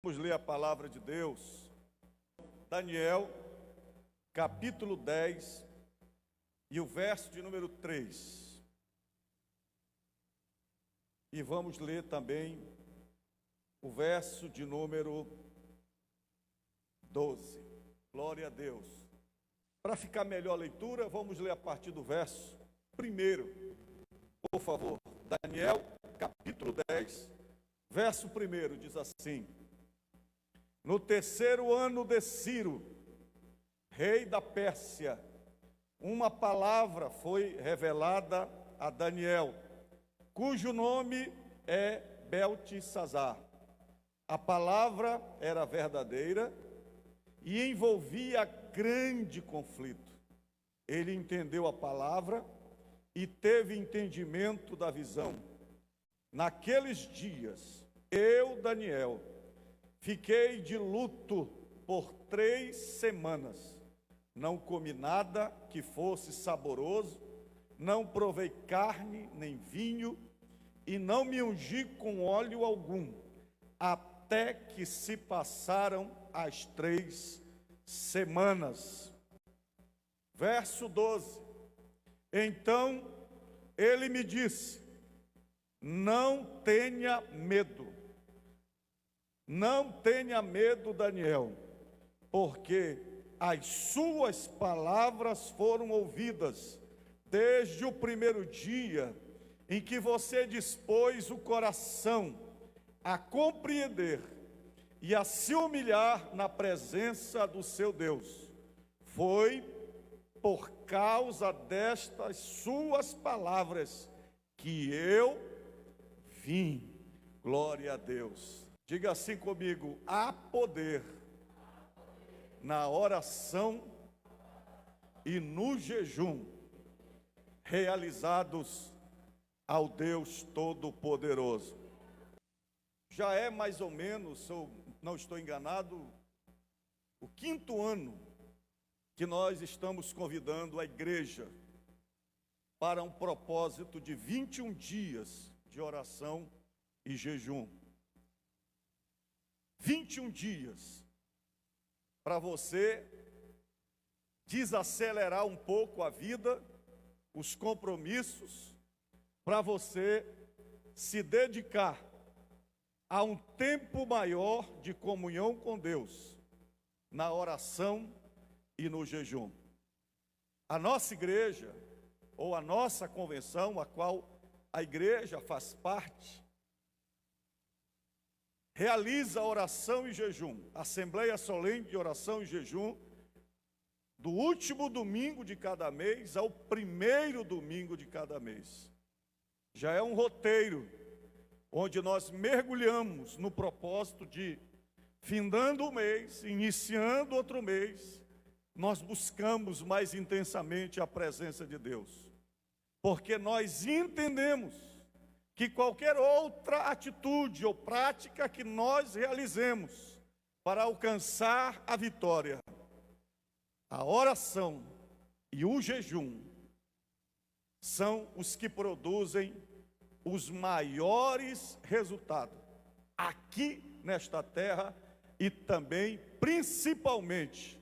Vamos ler a palavra de Deus, Daniel, capítulo 10, e o verso de número 3. E vamos ler também o verso de número 12. Glória a Deus. Para ficar melhor a leitura, vamos ler a partir do verso 1, por favor. Daniel, capítulo 10, verso 1, diz assim: No terceiro ano de Ciro, rei da Pérsia, uma palavra foi revelada a Daniel, cujo nome é Beltesazar. A palavra era verdadeira e envolvia grande conflito. Ele entendeu a palavra e teve entendimento da visão. Naqueles dias, eu, Daniel, fiquei de luto por 3 semanas. Não comi nada que fosse saboroso, não provei carne nem vinho, e não me ungi com óleo algum, até que se passaram as 3 semanas. Verso 12. Então ele me disse: não tenha medo. Não tenha medo, Daniel, porque as suas palavras foram ouvidas desde o primeiro dia em que você dispôs o coração a compreender e a se humilhar na presença do seu Deus. Foi por causa destas suas palavras que eu vim. Glória a Deus. Diga assim comigo: há poder na oração e no jejum realizados ao Deus Todo-Poderoso. Já é mais ou menos, se eu não estou enganado, o 5º ano que nós estamos convidando a igreja para um propósito de 21 dias de oração e jejum. 21 dias para você desacelerar um pouco a vida, os compromissos, para você se dedicar a um tempo maior de comunhão com Deus, na oração e no jejum. A nossa igreja, ou a nossa convenção, a qual a igreja faz parte, realiza oração e jejum, assembleia solene de oração e jejum, do último domingo de cada mês ao primeiro domingo de cada mês. Já é um roteiro, onde nós mergulhamos no propósito de, findando o mês, iniciando outro mês, nós buscamos mais intensamente a presença de Deus. Porque nós entendemos que qualquer outra atitude ou prática que nós realizemos para alcançar a vitória, a oração e o jejum são os que produzem os maiores resultados aqui nesta terra e também, principalmente,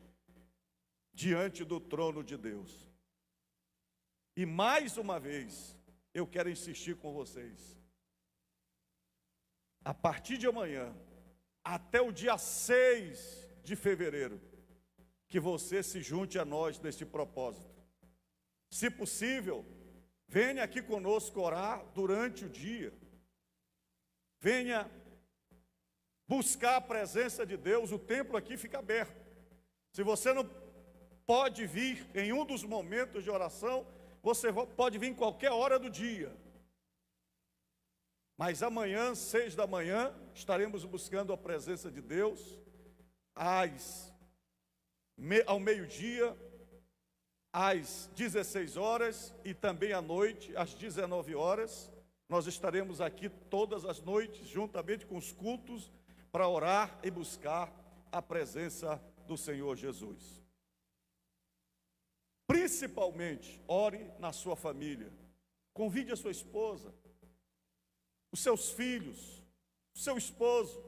diante do trono de Deus. E mais uma vez, eu quero insistir com vocês. A partir de amanhã, até o dia 6 de fevereiro, que você se junte a nós neste propósito. Se possível, venha aqui conosco orar durante o dia. Venha buscar a presença de Deus, o templo aqui fica aberto. Se você não pode vir em um dos momentos de oração, você pode vir em qualquer hora do dia. Mas amanhã, 6 da manhã, estaremos buscando a presença de Deus, ao meio-dia, às 16 horas e também à noite, às 19 horas. Nós estaremos aqui todas as noites, juntamente com os cultos, para orar e buscar a presença do Senhor Jesus. Principalmente, ore na sua família. Convide a sua esposa, os seus filhos, o seu esposo.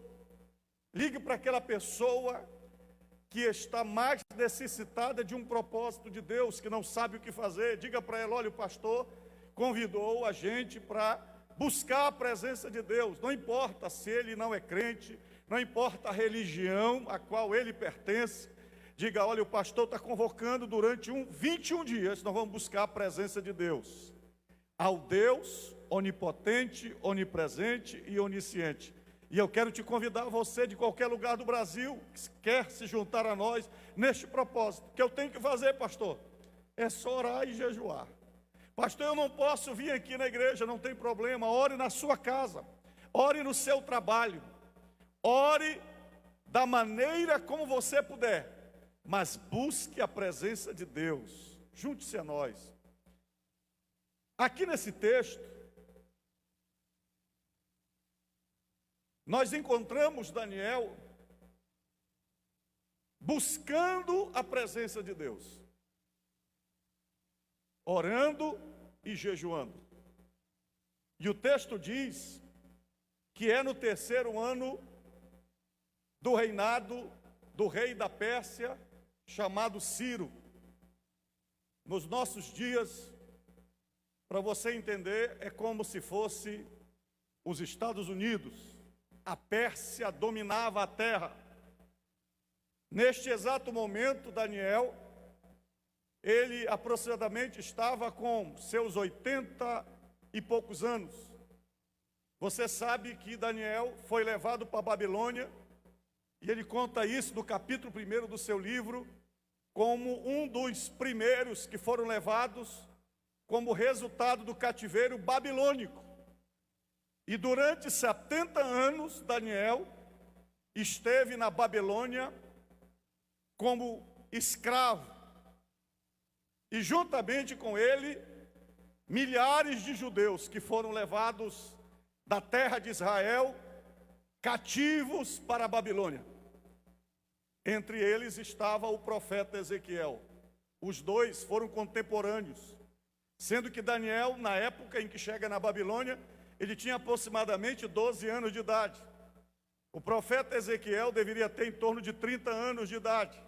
Ligue para aquela pessoa que está mais necessitada de um propósito de Deus, que não sabe o que fazer. Diga para ela: olha, o pastor convidou a gente para buscar a presença de Deus. Não importa se ele não é crente, não importa a religião a qual ele pertence. Diga: olha, o pastor está convocando durante 21 dias, nós vamos buscar a presença de Deus. Ao Deus onipotente, onipresente e onisciente. E eu quero te convidar, você de qualquer lugar do Brasil, que quer se juntar a nós neste propósito. O que eu tenho que fazer, pastor? É só orar e jejuar. Pastor, eu não posso vir aqui na igreja, não tem problema. Ore na sua casa, ore no seu trabalho, ore da maneira como você puder, mas busque a presença de Deus. Junte-se a nós. Aqui nesse texto, nós encontramos Daniel buscando a presença de Deus, orando e jejuando. E o texto diz que é no 3º ano do reinado do rei da Pérsia, chamado Ciro. Nos nossos dias, para você entender, é como se fosse os Estados Unidos. A Pérsia dominava a terra. Neste exato momento, Daniel, ele aproximadamente estava com seus 80 e poucos anos. Você sabe que Daniel foi levado para a Babilônia, e ele conta isso no capítulo 1 do seu livro, como um dos primeiros que foram levados como resultado do cativeiro babilônico. E durante 70 anos, Daniel esteve na Babilônia como escravo. E juntamente com ele, milhares de judeus que foram levados da terra de Israel, cativos para a Babilônia. Entre eles estava o profeta Ezequiel. Os dois foram contemporâneos, sendo que Daniel, na época em que chega na Babilônia, ele tinha aproximadamente 12 anos de idade. O profeta Ezequiel deveria ter em torno de 30 anos de idade.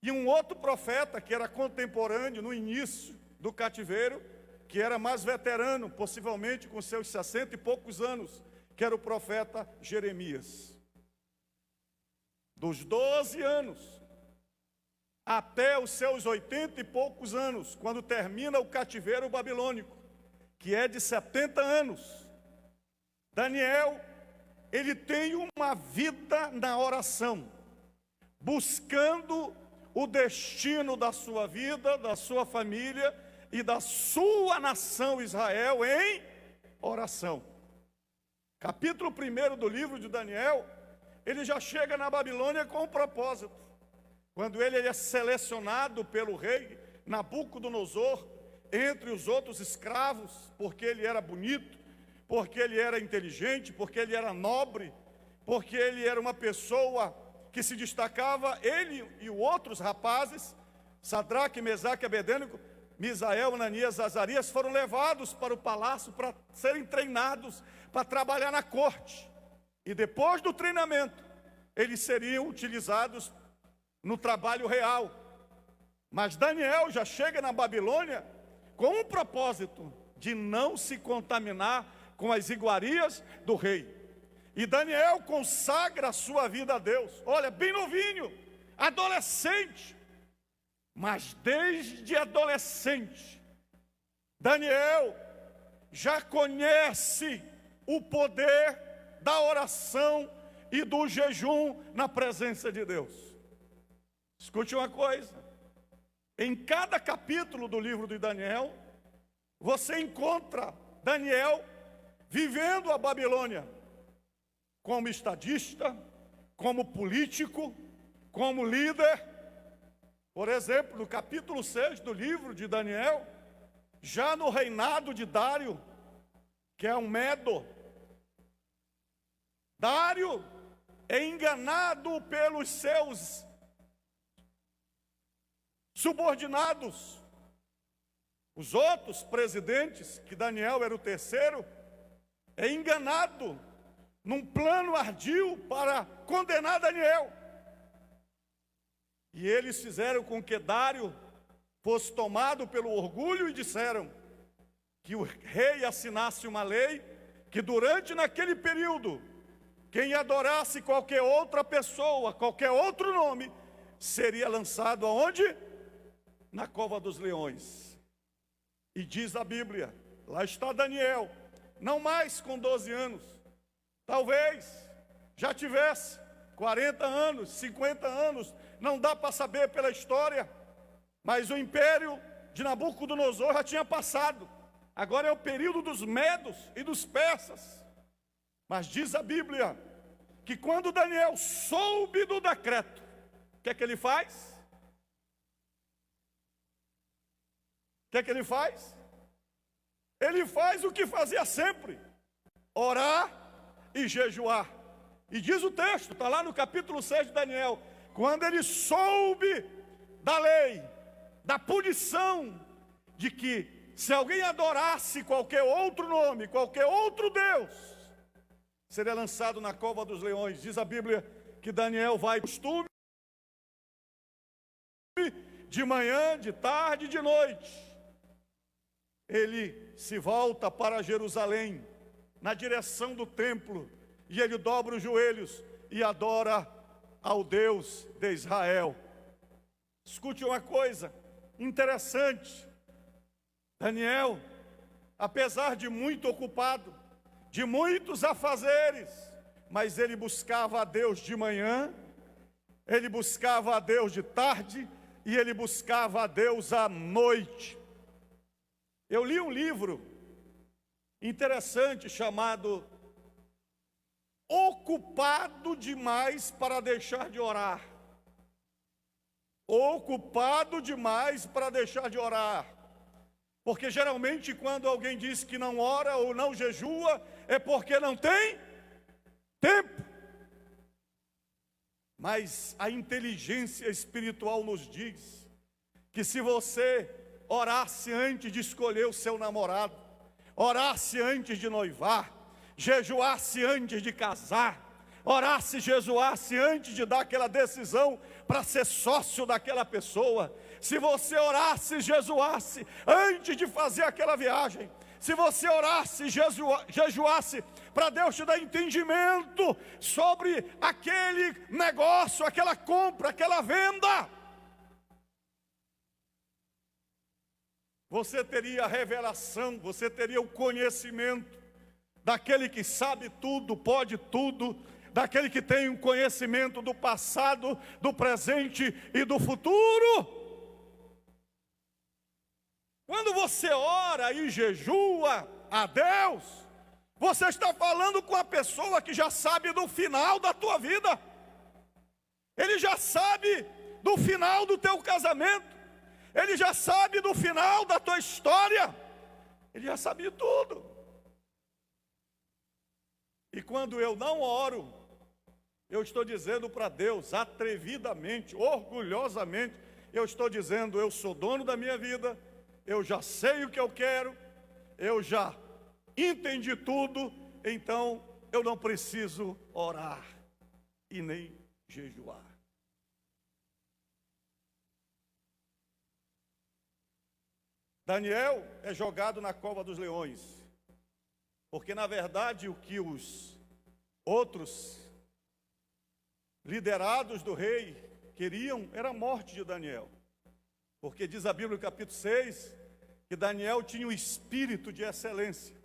E um outro profeta, que era contemporâneo no início do cativeiro, que era mais veterano, possivelmente com seus 60 e poucos anos, que era o profeta Jeremias. Dos 12 anos até os seus 80 e poucos anos, quando termina o cativeiro babilônico, que é de 70 anos, Daniel, ele tem uma vida na oração, buscando o destino da sua vida, da sua família e da sua nação Israel em oração. Capítulo 1 do livro de Daniel, ele já chega na Babilônia com um propósito. Quando ele é selecionado pelo rei Nabucodonosor, entre os outros escravos, porque ele era bonito, porque ele era inteligente, porque ele era nobre, porque ele era uma pessoa que se destacava, ele e outros rapazes, Sadraque, Mesaque, Abednego, Misael, Ananias, Azarias, foram levados para o palácio para serem treinados, para trabalhar na corte. E depois do treinamento, eles seriam utilizados no trabalho real. Mas Daniel já chega na Babilônia com um propósito de não se contaminar com as iguarias do rei. E Daniel consagra a sua vida a Deus. Olha, bem novinho, adolescente. Mas desde adolescente, Daniel já conhece o poder da oração e do jejum na presença de Deus. Escute uma coisa. Em cada capítulo do livro de Daniel, você encontra Daniel vivendo a Babilônia como estadista, como político, como líder. Por exemplo, no capítulo 6 do livro de Daniel, já no reinado de Dário, que é um Medo, Dário é enganado pelos seus subordinados. Os outros presidentes, que Daniel era o terceiro, é enganado num plano ardil para condenar Daniel. E eles fizeram com que Dário fosse tomado pelo orgulho e disseram que o rei assinasse uma lei que durante naquele período, quem adorasse qualquer outra pessoa, qualquer outro nome, seria lançado aonde? Na cova dos leões. E diz a Bíblia, lá está Daniel, não mais com 12 anos, talvez já tivesse 40 anos, 50 anos, não dá para saber pela história, mas o império de Nabucodonosor já tinha passado. Agora é o período dos medos e dos persas. Mas diz a Bíblia que quando Daniel soube do decreto, o que é que ele faz? O que é que ele faz? Ele faz o que fazia sempre: orar e jejuar. E diz o texto, está lá no capítulo 6 de Daniel, quando ele soube da lei, da punição, de que se alguém adorasse qualquer outro nome, qualquer outro Deus, seria lançado na cova dos leões. Diz a Bíblia que Daniel vai costume de manhã, de tarde e de noite. Ele se volta para Jerusalém, na direção do templo, e ele dobra os joelhos e adora ao Deus de Israel. Escute uma coisa interessante. Daniel, apesar de muito ocupado, de muitos afazeres, mas ele buscava a Deus de manhã, ele buscava a Deus de tarde, e ele buscava a Deus à noite. Eu li um livro interessante chamado Ocupado Demais para Deixar de Orar. Ocupado demais para deixar de orar. Porque geralmente quando alguém diz que não ora ou não jejua, é porque não tem tempo. Mas a inteligência espiritual nos diz que se você orasse antes de escolher o seu namorado, orasse antes de noivar, jejuasse antes de casar, orasse, jejuasse antes de dar aquela decisão para ser sócio daquela pessoa, se você orasse, jejuasse antes de fazer aquela viagem, se você orasse, jejuasse para Deus te dar entendimento sobre aquele negócio, aquela compra, aquela venda, você teria a revelação, você teria o conhecimento daquele que sabe tudo, pode tudo, daquele que tem um conhecimento do passado, do presente e do futuro. Quando você ora e jejua a Deus, você está falando com a pessoa que já sabe do final da tua vida. Ele já sabe do final do teu casamento. Ele já sabe do final da tua história. Ele já sabe de tudo. E quando eu não oro, eu estou dizendo para Deus, atrevidamente, orgulhosamente, eu estou dizendo, eu sou dono da minha vida, eu já sei o que eu quero, eu já entendi tudo, então eu não preciso orar e nem jejuar. Daniel é jogado na cova dos leões, porque na verdade o que os outros liderados do rei queriam era a morte de Daniel. Porque diz a Bíblia no capítulo 6, que Daniel tinha um espírito de excelência.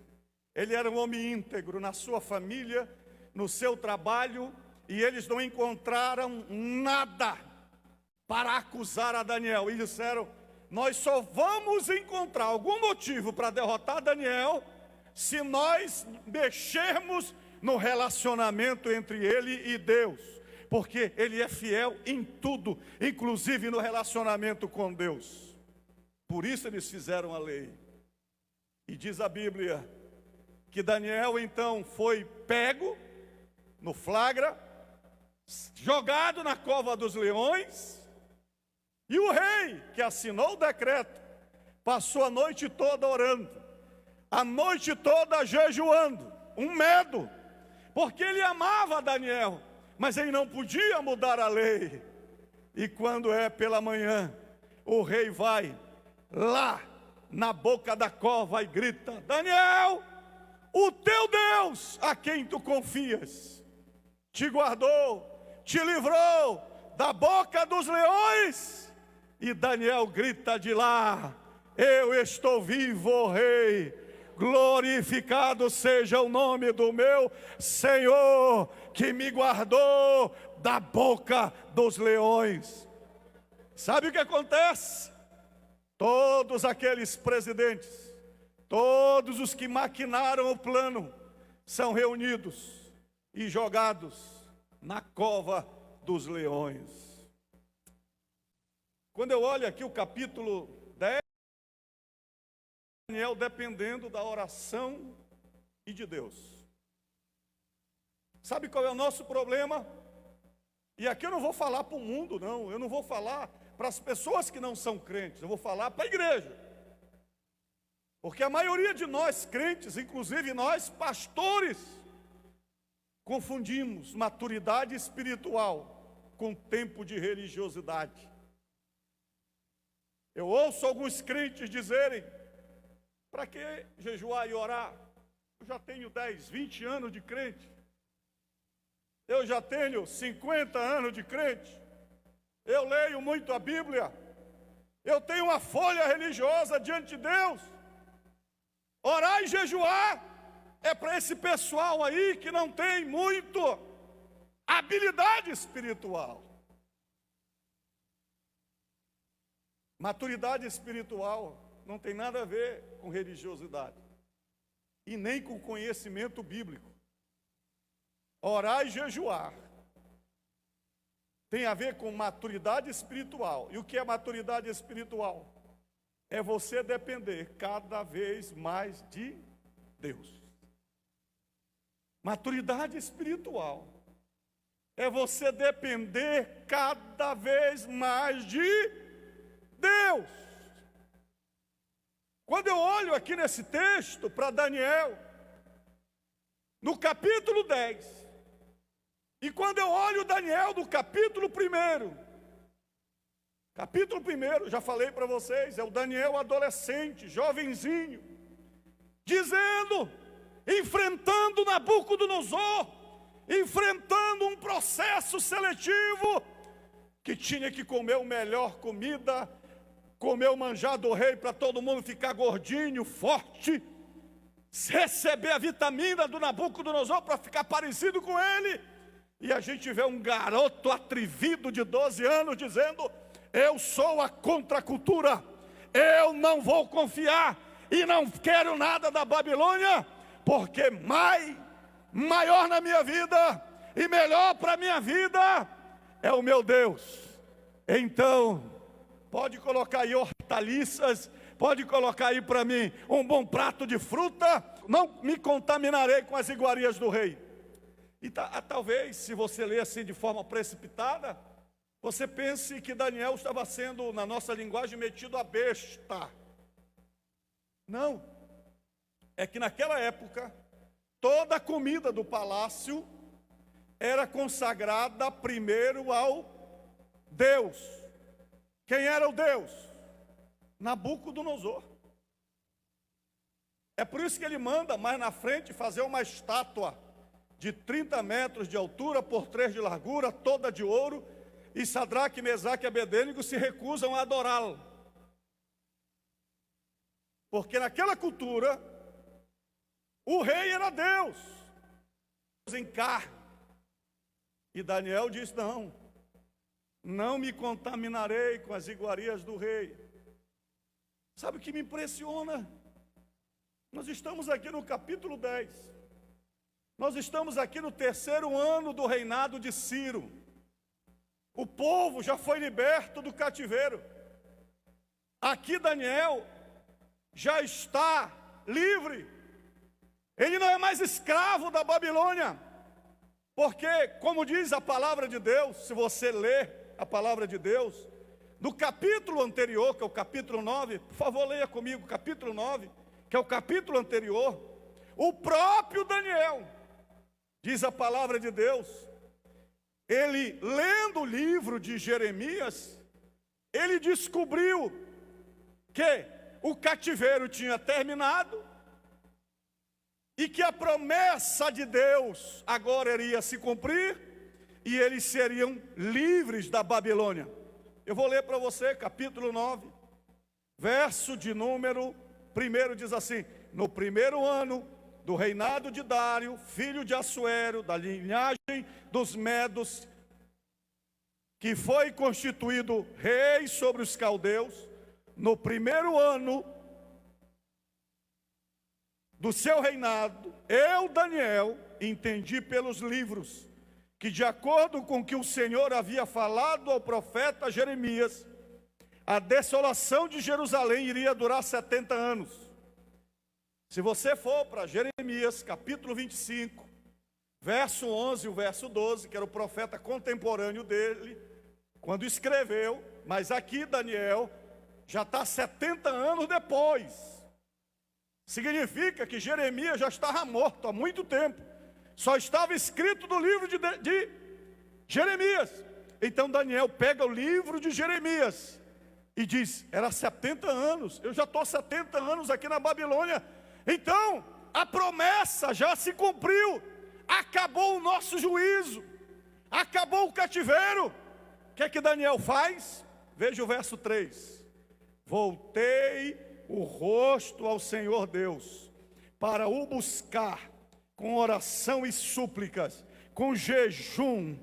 Ele era um homem íntegro na sua família, no seu trabalho, e eles não encontraram nada para acusar a Daniel. E disseram, nós só vamos encontrar algum motivo para derrotar Daniel se nós mexermos no relacionamento entre ele e Deus. Porque ele é fiel em tudo, inclusive no relacionamento com Deus. Por isso eles fizeram a lei. E diz a Bíblia que Daniel então foi pego no flagra, jogado na cova dos leões, e o rei que assinou o decreto passou a noite toda orando, a noite toda jejuando, um medo, porque ele amava Daniel, mas ele não podia mudar a lei. E quando é pela manhã, o rei vai lá na boca da cova e grita: Daniel, o teu Deus, a quem tu confias, te guardou, te livrou da boca dos leões. E Daniel grita de lá: eu estou vivo, ó rei, glorificado seja o nome do meu Senhor, que me guardou da boca dos leões. Sabe o que acontece? Todos aqueles presidentes, todos os que maquinaram o plano, são reunidos e jogados na cova dos leões. Quando eu olho aqui o capítulo 10, Daniel dependendo da oração e de Deus. Sabe qual é o nosso problema? E aqui eu não vou falar para o mundo, não. Eu não vou falar para as pessoas que não são crentes. Eu vou falar para a igreja. Porque a maioria de nós crentes, inclusive nós pastores, confundimos maturidade espiritual com tempo de religiosidade. Eu ouço alguns crentes dizerem: para que jejuar e orar? Eu já tenho 10, 20 anos de crente. Eu já tenho 50 anos de crente. Eu leio muito a Bíblia. Eu tenho uma folha religiosa diante de Deus. Orar e jejuar é para esse pessoal aí que não tem muito habilidade espiritual. Maturidade espiritual não tem nada a ver com religiosidade e nem com conhecimento bíblico. Orar e jejuar tem a ver com maturidade espiritual. E o que é maturidade espiritual? É você depender cada vez mais de Deus. Maturidade espiritual é você depender cada vez mais de Deus. Quando eu olho aqui nesse texto para Daniel, no capítulo 10, e quando eu olho Daniel do capítulo 1, já falei para vocês, é o Daniel adolescente, jovenzinho, dizendo, enfrentando Nabucodonosor, enfrentando um processo seletivo, que tinha que comer a melhor comida, comer o manjar do rei para todo mundo ficar gordinho, forte, receber a vitamina do Nabucodonosor para ficar parecido com ele. E a gente vê um garoto atrevido de 12 anos dizendo: eu sou a contracultura, eu não vou confiar e não quero nada da Babilônia, porque maior na minha vida e melhor para a minha vida é o meu Deus. Então, pode colocar aí hortaliças, pode colocar aí para mim um bom prato de fruta, não me contaminarei com as iguarias do rei. E talvez, se você ler assim de forma precipitada, você pense que Daniel estava sendo, na nossa linguagem, metido a besta. Não. É que naquela época, toda a comida do palácio era consagrada primeiro ao Deus. Quem era o Deus? Nabucodonosor. É por isso que ele manda mais na frente fazer uma estátua de 30 metros de altura por 3 de largura, toda de ouro, e Sadraque, Mesaque e Abedênego se recusam a adorá-lo. Porque naquela cultura, o rei era Deus, em carne. E Daniel diz: não me contaminarei com as iguarias do rei. Sabe o que me impressiona? Nós estamos aqui no capítulo 10. Nós estamos aqui no 3º ano do reinado de Ciro. O povo já foi liberto do cativeiro. Aqui Daniel já está livre. Ele não é mais escravo da Babilônia. Porque, como diz a palavra de Deus, se você ler a palavra de Deus, no capítulo anterior, que é o capítulo 9, por favor leia comigo, capítulo 9, que é o capítulo anterior, o próprio Daniel Diz a palavra de Deus, ele lendo o livro de Jeremias, ele descobriu que o cativeiro tinha terminado e que a promessa de Deus agora iria se cumprir e eles seriam livres da Babilônia. Eu vou ler para você, capítulo 9, verso de número 1, diz assim: no primeiro ano do reinado de Dário, filho de Assuero, da linhagem dos Medos, que foi constituído rei sobre os caldeus, no primeiro ano do seu reinado, eu, Daniel, entendi pelos livros que, de acordo com o que o Senhor havia falado ao profeta Jeremias, a desolação de Jerusalém iria durar 70 anos. Se você for para Jeremias, capítulo 25, verso 11 e o verso 12, que era o profeta contemporâneo dele, quando escreveu, mas aqui Daniel já está 70 anos depois. Significa que Jeremias já estava morto há muito tempo. Só estava escrito no livro de Jeremias. Então Daniel pega o livro de Jeremias e diz, era 70 anos, eu já estou 70 anos aqui na Babilônia. Então, a promessa já se cumpriu, acabou o nosso juízo, acabou o cativeiro. O que é que Daniel faz? Veja o verso 3. Voltei o rosto ao Senhor Deus, para o buscar com oração e súplicas, com jejum,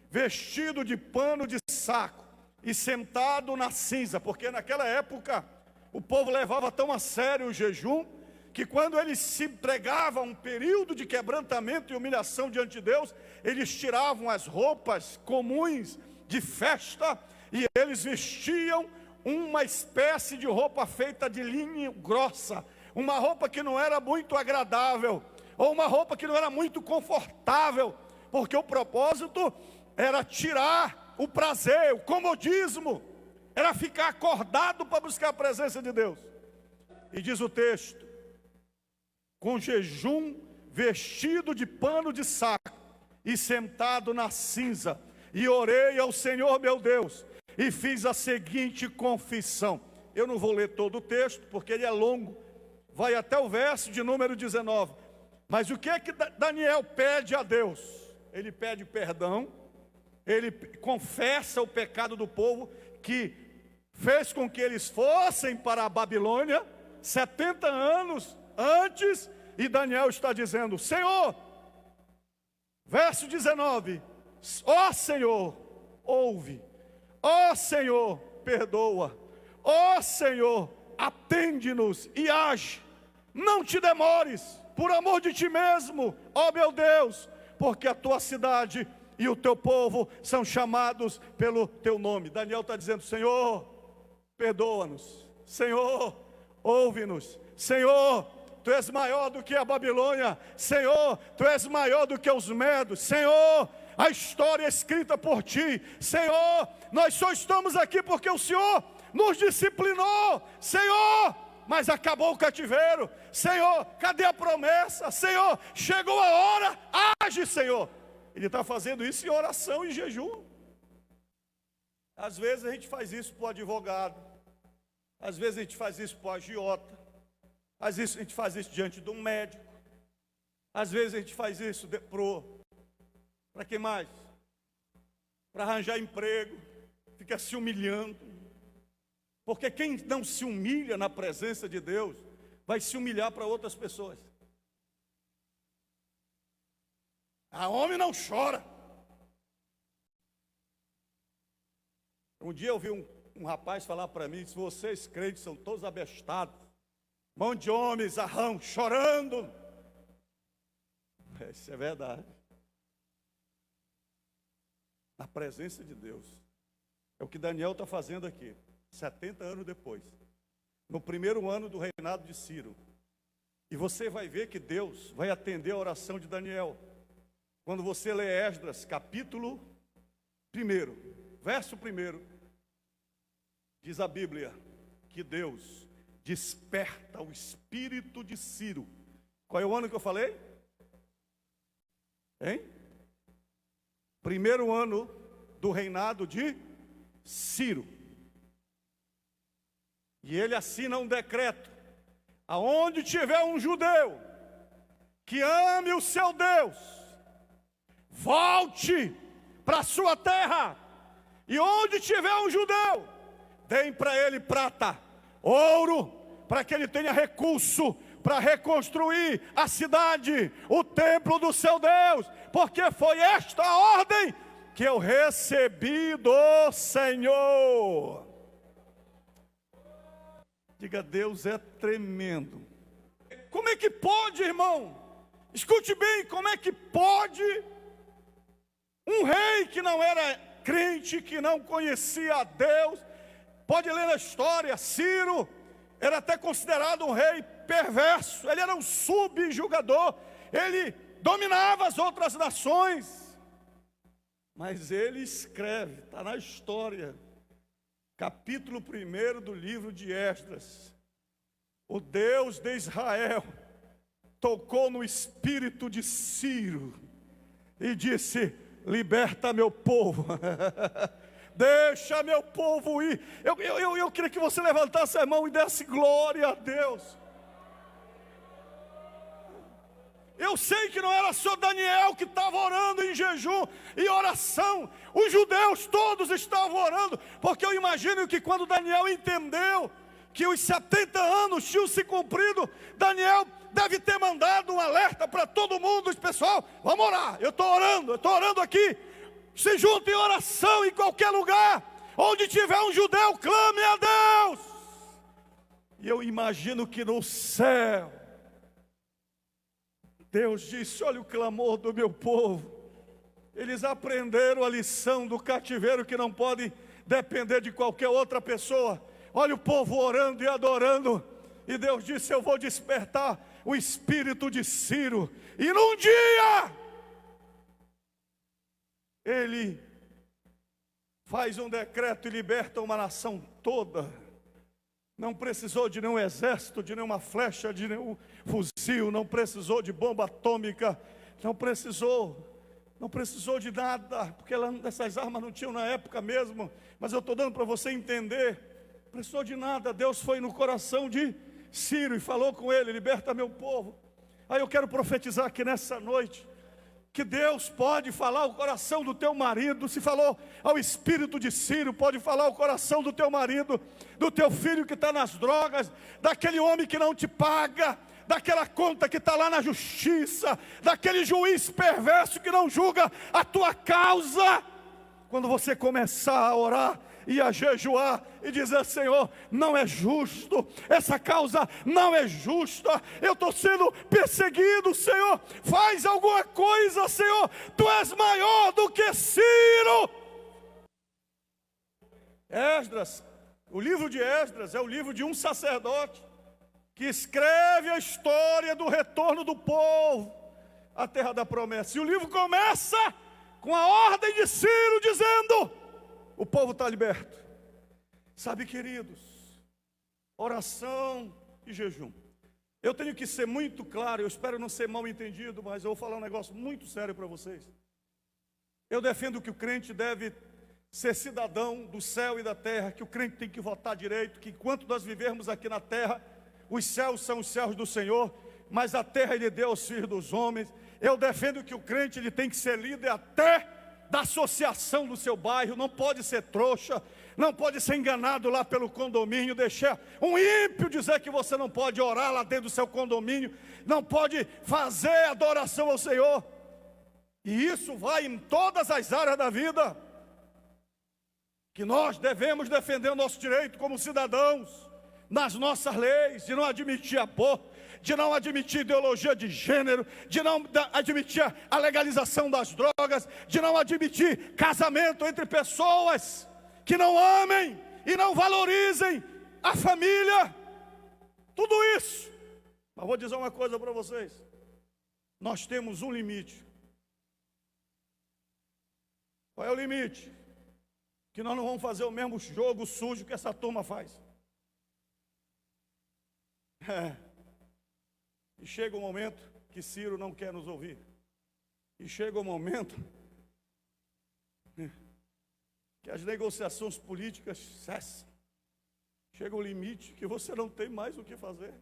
vestido de pano de saco e sentado na cinza, porque naquela época o povo levava tão a sério o jejum, que quando eles se entregavam a um período de quebrantamento e humilhação diante de Deus, eles tiravam as roupas comuns de festa e eles vestiam uma espécie de roupa feita de linho grossa, uma roupa que não era muito agradável, ou uma roupa que não era muito confortável, porque o propósito era tirar o prazer, o comodismo, era ficar acordado para buscar a presença de Deus. E diz o texto, com jejum, vestido de pano de saco e sentado na cinza, e orei ao Senhor meu Deus, e fiz a seguinte confissão. Eu não vou ler todo o texto, porque ele é longo, vai até o verso de número 19. Mas o que é que Daniel pede a Deus? Ele pede perdão, ele confessa o pecado do povo, que fez com que eles fossem para a Babilônia, 70 anos antes, e Daniel está dizendo, Senhor, verso 19, ó Senhor, ouve, ó Senhor, perdoa, ó Senhor, atende-nos e age, não te demores, por amor de ti mesmo, ó meu Deus, porque a tua cidade e o teu povo são chamados pelo teu nome. Daniel está dizendo, Senhor, perdoa-nos, Senhor, ouve-nos, Senhor, Tu és maior do que a Babilônia, Senhor, Tu és maior do que os medos, Senhor, a história é escrita por Ti, Senhor, nós só estamos aqui porque o Senhor nos disciplinou, Senhor, mas acabou o cativeiro, Senhor, cadê a promessa, Senhor, chegou a hora, age, Senhor. Ele está fazendo isso em oração e jejum. Às vezes a gente faz isso para o advogado, às vezes a gente faz isso para o agiota, às vezes a gente faz isso diante de um médico, às vezes a gente faz isso para que mais? Para arranjar emprego, fica se humilhando, porque quem não se humilha na presença de Deus, vai se humilhar para outras pessoas. A homem não chora. Um dia eu vi um rapaz falar para mim, se vocês crentes são todos abestados, mão de homens, arrão, chorando. Isso é verdade. Na presença de Deus. É o que Daniel está fazendo aqui, 70 anos depois. No primeiro ano do reinado de Ciro. E você vai ver que Deus vai atender a oração de Daniel. Quando você lê Esdras, capítulo 1, verso 1, diz a Bíblia que Deus desperta o espírito de Ciro. Qual é o ano que eu falei? Hein? Primeiro ano do reinado de Ciro. E ele assina um decreto: aonde tiver um judeu que ame o seu Deus, volte para a sua terra. E onde tiver um judeu, deem para ele prata, ouro, para que ele tenha recurso para reconstruir a cidade, o templo do seu Deus, porque foi esta a ordem que eu recebi do Senhor. Diga, Deus é tremendo. Como é que pode, irmão? Escute bem, como é que pode um rei que não era crente, que não conhecia a Deus? Pode ler a história. Ciro era até considerado um rei perverso, ele era um subjugador, ele dominava as outras nações, mas ele escreve, está na história, capítulo 1 do livro de Esdras: o Deus de Israel tocou no espírito de Ciro e disse: liberta meu povo, deixa meu povo ir. Eu queria que você levantasse a mão e desse glória a Deus. Eu sei que não era só Daniel que estava orando em jejum e oração, os judeus todos estavam orando, porque eu imagino que quando Daniel entendeu que os 70 anos tinham se cumprido, Daniel deve ter mandado um alerta para todo mundo: pessoal, vamos orar, eu estou orando aqui, se junta em oração em qualquer lugar, onde tiver um judeu, clame a Deus. E eu imagino que no céu, Deus disse: olha o clamor do meu povo, eles aprenderam a lição do cativeiro, que não podem depender de qualquer outra pessoa. Olha o povo orando e adorando, e Deus disse: eu vou despertar o espírito de Ciro, e num dia, ele faz um decreto e liberta uma nação toda. Não precisou de nenhum exército, de nenhuma flecha, de nenhum fuzil, não precisou de bomba atômica, não precisou de nada, porque essas armas não tinham na época mesmo, mas eu estou dando para você entender, não precisou de nada. Deus foi no coração de Ciro e falou com ele: liberta meu povo. Aí eu quero profetizar aqui nessa noite, que Deus pode falar ao coração do teu marido. Se falou ao espírito de Ciro, pode falar ao coração do teu marido, do teu filho que está nas drogas, daquele homem que não te paga, daquela conta que está lá na justiça, daquele juiz perverso que não julga a tua causa. Quando você começar a orar e a jejuar e dizer: Senhor, não é justo, essa causa não é justa, eu estou sendo perseguido, Senhor, faz alguma coisa, Senhor, Tu és maior do que Ciro. Esdras, o livro de Esdras é o livro de um sacerdote que escreve a história do retorno do povo à terra da promessa, e o livro começa com a ordem de Ciro dizendo: o povo está liberto. Sabe, queridos, oração e jejum. Eu tenho que ser muito claro, eu espero não ser mal entendido, mas eu vou falar um negócio muito sério para vocês. Eu defendo que o crente deve ser cidadão do céu e da terra, que o crente tem que votar direito, que enquanto nós vivermos aqui na terra, os céus são os céus do Senhor, mas a terra Ele deu aos filhos dos homens. Eu defendo que o crente ele tem que ser líder até da associação do seu bairro, não pode ser trouxa, não pode ser enganado lá pelo condomínio, deixar um ímpio dizer que você não pode orar lá dentro do seu condomínio, não pode fazer adoração ao Senhor. E isso vai em todas as áreas da vida, que nós devemos defender o nosso direito como cidadãos, nas nossas leis, de não admitir aborto, de não admitir ideologia de gênero, de não admitir a legalização das drogas, de não admitir casamento entre pessoas que não amem e não valorizem a família, tudo isso. Mas vou dizer uma coisa para vocês: nós temos um limite. Qual é o limite? Que nós não vamos fazer o mesmo jogo sujo que essa turma faz. E chega um momento que Ciro não quer nos ouvir. E chega o momento que as negociações políticas cessam. Chega o limite que você não tem mais o que fazer.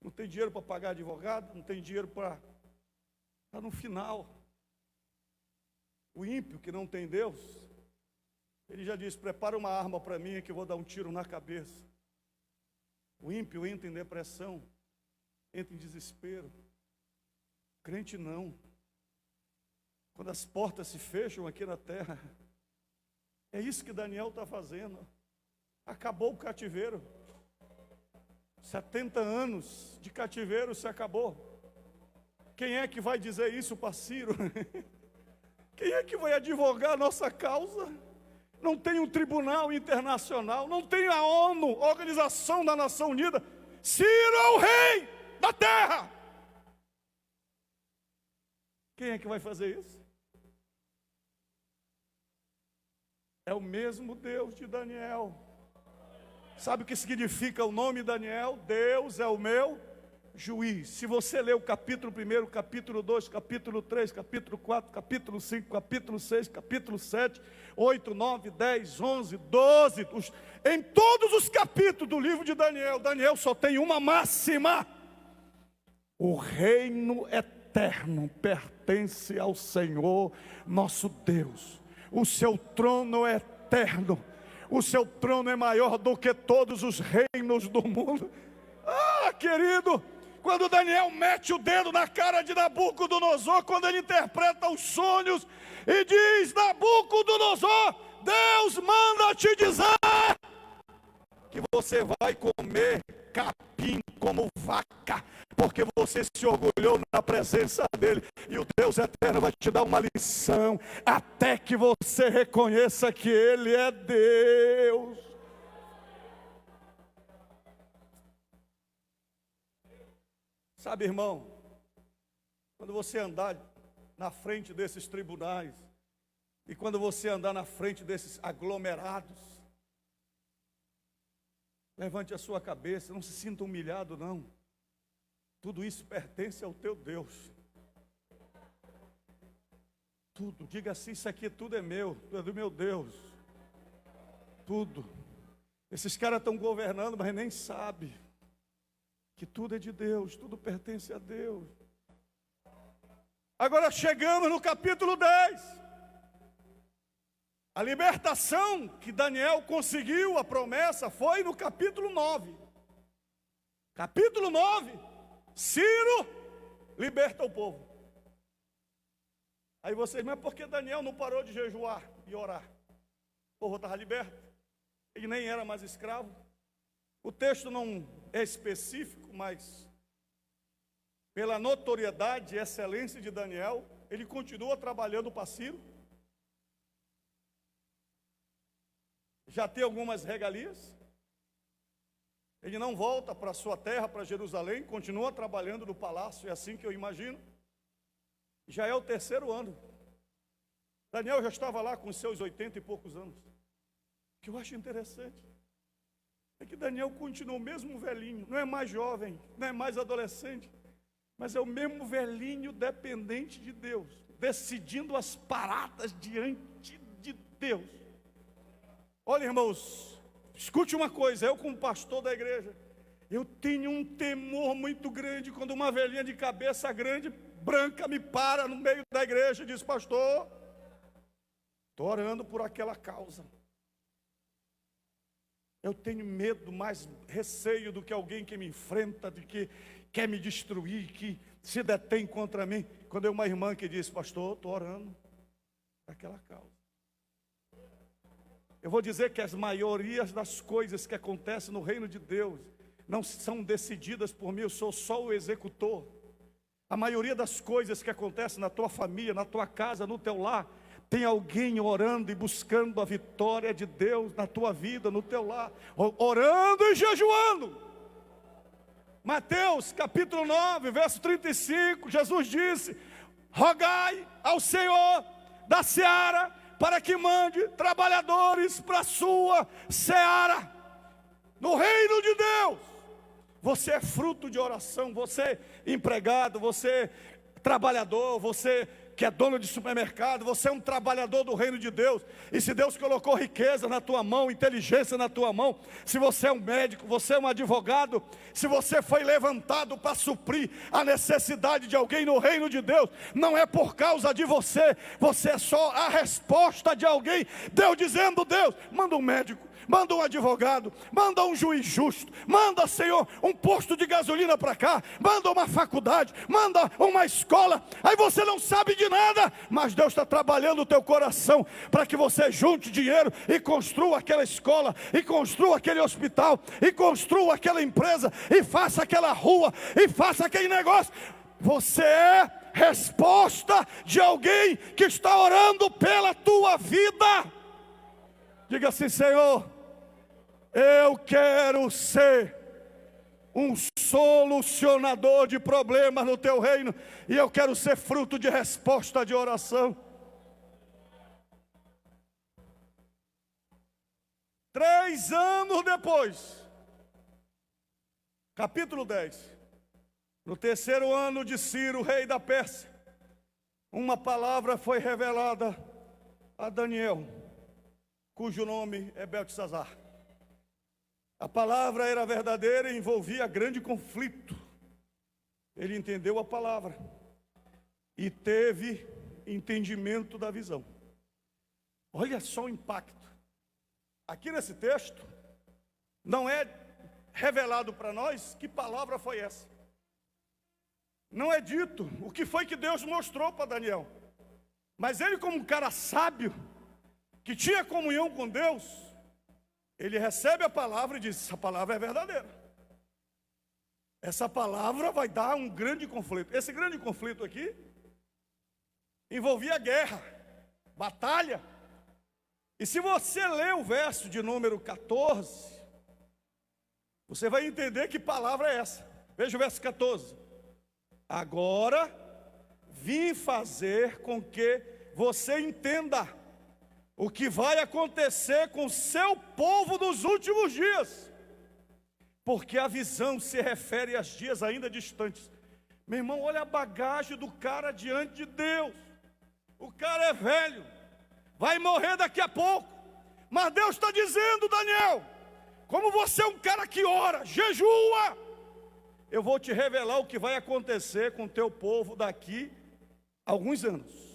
Não tem dinheiro para pagar advogado, não tem dinheiro para... Está no final. O ímpio que não tem Deus, ele já diz, prepara uma arma para mim que eu vou dar um tiro na cabeça. O ímpio entra em depressão, entra em desespero. O crente não. Quando as portas se fecham aqui na terra, é isso que Daniel está fazendo. Acabou o cativeiro. 70 anos de cativeiro se acabou. Quem é que vai dizer isso para Ciro? Quem é que vai advogar a nossa causa? Não tem um tribunal internacional, não tem a ONU, Organização da Nação Unida. Ciro é o rei da terra. Quem é que vai fazer isso? É o mesmo Deus de Daniel. Sabe o que significa o nome Daniel? Deus é o meu juiz. Se você ler o capítulo 1, capítulo 2, capítulo 3, capítulo 4, capítulo 5, capítulo 6, capítulo 7, 8, 9, 10, 11, 12, em todos os capítulos do livro de Daniel, Daniel só tem uma máxima: o reino eterno pertence ao Senhor nosso Deus. O seu trono é eterno. O seu trono é maior do que todos os reinos do mundo. Ah, querido, quando Daniel mete o dedo na cara de Nabucodonosor, quando ele interpreta os sonhos e diz: Nabucodonosor, Deus manda te dizer que você vai comer capim como vaca, porque você se orgulhou na presença dele, e o Deus eterno vai te dar uma lição, até que você reconheça que ele é Deus. Sabe, irmão, quando você andar na frente desses tribunais, e quando você andar na frente desses aglomerados, levante a sua cabeça, não se sinta humilhado não. Tudo isso pertence ao teu Deus. Tudo, diga assim, isso aqui tudo é meu, tudo é do meu Deus. Tudo. Esses caras estão governando, mas nem sabem que tudo é de Deus, tudo pertence a Deus. Agora chegamos no capítulo 10. A libertação que Daniel conseguiu, a promessa, foi no capítulo 9. Capítulo 9, Ciro liberta o povo. Aí vocês, mas por que Daniel não parou de jejuar e orar? O povo estava liberto, ele nem era mais escravo. O texto não é específico, mas pela notoriedade e excelência de Daniel, ele continua trabalhando para Ciro. Já tem algumas regalias. Ele não volta para a sua terra, para Jerusalém, continua trabalhando no palácio, é assim que eu imagino. Já é o 3º ano. Daniel já estava lá com seus 80 e poucos anos. O que eu acho interessante é que Daniel continua o mesmo velhinho, não é mais jovem, não é mais adolescente, mas é o mesmo velhinho dependente de Deus, decidindo as paradas diante de Deus. Olha, irmãos, escute uma coisa, eu como pastor da igreja, eu tenho um temor muito grande quando uma velhinha de cabeça grande, branca, me para no meio da igreja e diz: pastor, estou orando por aquela causa. Eu tenho medo, mais receio do que alguém que me enfrenta, de que quer me destruir, que se detém contra mim. Quando é uma irmã que diz: pastor, estou orando por aquela causa. Eu vou dizer que as maiorias das coisas que acontecem no reino de Deus não são decididas por mim, eu sou só o executor. A maioria das coisas que acontecem na tua família, na tua casa, no teu lar, tem alguém orando e buscando a vitória de Deus na tua vida, no teu lar, orando e jejuando. Mateus capítulo 9, verso 35, Jesus disse: rogai ao Senhor da seara para que mande trabalhadores para a sua seara. No reino de Deus, Você é fruto de oração. Você empregado, você trabalhador, você que é dono de supermercado, você é um trabalhador do reino de Deus. E se Deus colocou riqueza na tua mão, inteligência na tua mão, se você é um médico, você é um advogado, se você foi levantado para suprir a necessidade de alguém no reino de Deus, não é por causa de você, você é só a resposta de alguém. Deus dizendo: Deus, manda um médico, manda um advogado, manda um juiz justo, manda, Senhor, um posto de gasolina para cá, manda uma faculdade, manda uma escola. Aí você não sabe de nada, mas Deus está trabalhando o teu coração para que você junte dinheiro e construa aquela escola, e construa aquele hospital, e construa aquela empresa, e faça aquela rua, e faça aquele negócio. Você é resposta de alguém que está orando pela tua vida. Diga assim: Senhor, eu quero ser um solucionador de problemas no teu reino, e eu quero ser fruto de resposta de oração. 3 anos depois, capítulo 10, no 3º ano de Ciro, rei da Pérsia, uma palavra foi revelada a Daniel, cujo nome é Beltesazar. A palavra era verdadeira e envolvia grande conflito. Ele entendeu a palavra e teve entendimento da visão. Olha só o impacto. Aqui nesse texto, não é revelado para nós que palavra foi essa. Não é dito o que foi que Deus mostrou para Daniel. Mas ele, como um cara sábio, que tinha comunhão com Deus, ele recebe a palavra e diz: essa palavra é verdadeira. Essa palavra vai dar um grande conflito. Esse grande conflito aqui envolvia guerra, batalha. E se você ler o verso de número 14, você vai entender que palavra é essa. Veja o verso 14. Agora vim fazer com que você entenda o que vai acontecer com o seu povo nos últimos dias, porque a visão se refere a dias ainda distantes. Meu irmão, olha a bagagem do cara diante de Deus. O cara é velho, vai morrer daqui a pouco, mas Deus está dizendo: Daniel, como você é um cara que ora, jejua, eu vou te revelar o que vai acontecer com o teu povo daqui a alguns anos.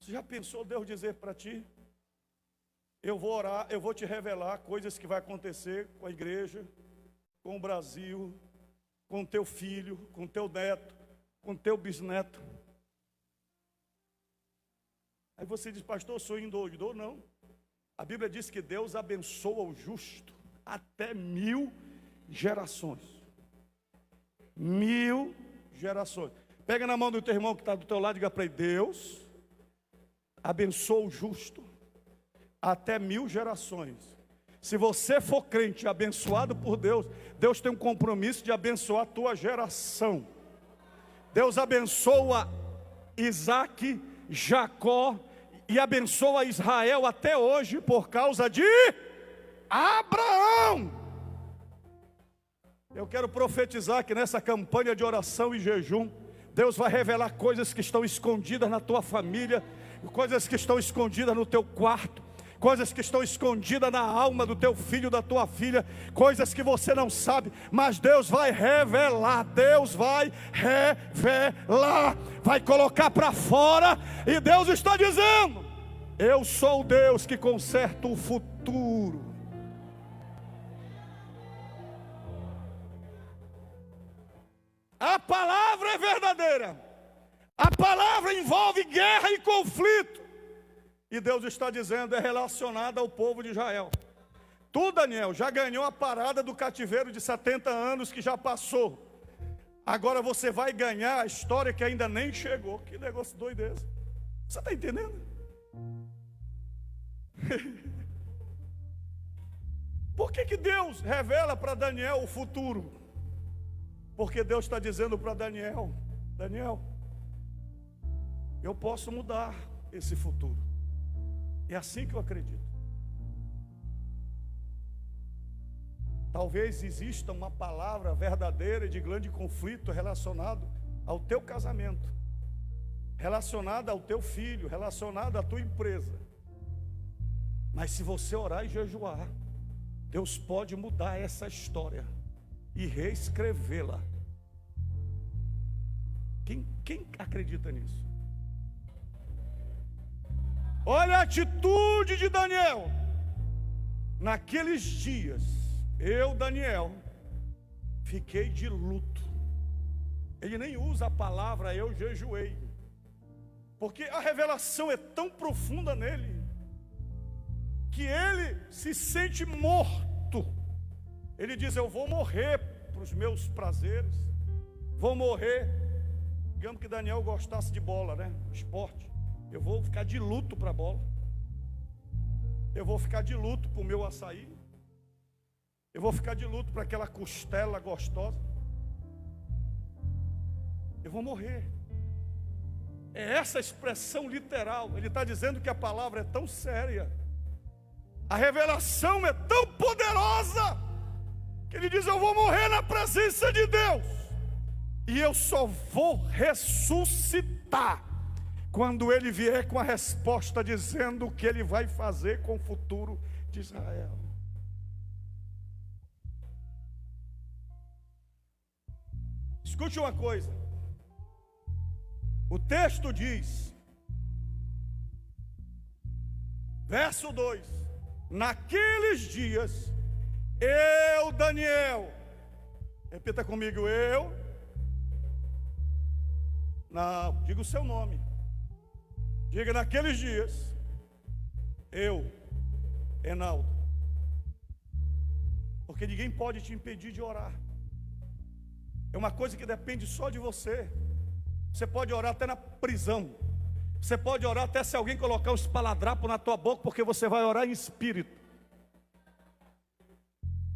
Você já pensou Deus dizer para ti: eu vou orar, eu vou te revelar coisas que vai acontecer com a igreja, com o Brasil, com o teu filho, com o teu neto, com o teu bisneto? Aí você diz: pastor, eu sou endoidor. Não. A Bíblia diz que Deus abençoa o justo até 1000 gerações. 1000 gerações. Pega na mão do teu irmão que está do teu lado e diga para ele: Deus abençoa o justo até 1000 gerações. Se você for crente abençoado por Deus, Deus tem um compromisso de abençoar a tua geração. Deus abençoa Isaac, Jacó e abençoa Israel até hoje por causa de Abraão. Eu quero profetizar que nessa campanha de oração e jejum, Deus vai revelar coisas que estão escondidas na tua família, coisas que estão escondidas no teu quarto, coisas que estão escondidas na alma do teu filho, da tua filha, coisas que você não sabe, mas Deus vai revelar. Deus vai revelar, vai colocar para fora. E Deus está dizendo: eu sou o Deus que conserta o futuro. A palavra é verdadeira. A palavra envolve guerra e conflito. E Deus está dizendo, é relacionada ao povo de Israel. Tu, Daniel, já ganhou a parada do cativeiro de 70 anos que já passou. Agora você vai ganhar a história que ainda nem chegou. Que negócio doido é esse? Você está entendendo? Por que Deus revela para Daniel o futuro? Porque Deus está dizendo para Daniel: Daniel, eu posso mudar esse futuro. É assim que eu acredito. Talvez exista uma palavra verdadeira e de grande conflito relacionado ao teu casamento, relacionada ao teu filho, relacionada à tua empresa. Mas se você orar e jejuar, Deus pode mudar essa história e reescrevê-la. Quem acredita nisso? Olha a atitude de Daniel. Naqueles dias, eu, Daniel, fiquei de luto. Ele nem usa a palavra eu jejuei, porque a revelação é tão profunda nele, que ele se sente morto. Ele diz: eu vou morrer para os meus prazeres, vou morrer. Digamos que Daniel gostasse de bola, né? Esporte. Eu vou ficar de luto para a bola, eu vou ficar de luto para o meu açaí, eu vou ficar de luto para aquela costela gostosa. Eu vou morrer. É essa expressão literal. Ele está dizendo que a palavra é tão séria, a revelação é tão poderosa, que ele diz: eu vou morrer na presença de Deus, e eu só vou ressuscitar quando ele vier com a resposta dizendo o que ele vai fazer com o futuro de Israel. Escute uma coisa. O texto diz, verso 2: naqueles dias, eu, Daniel, repita comigo, não, diga o seu nome, diga: naqueles dias, eu, Enaldo, porque ninguém pode te impedir de orar, é uma coisa que depende só de você. Você pode orar até na prisão, você pode orar até se alguém colocar um espaladrapo na tua boca, porque você vai orar em espírito.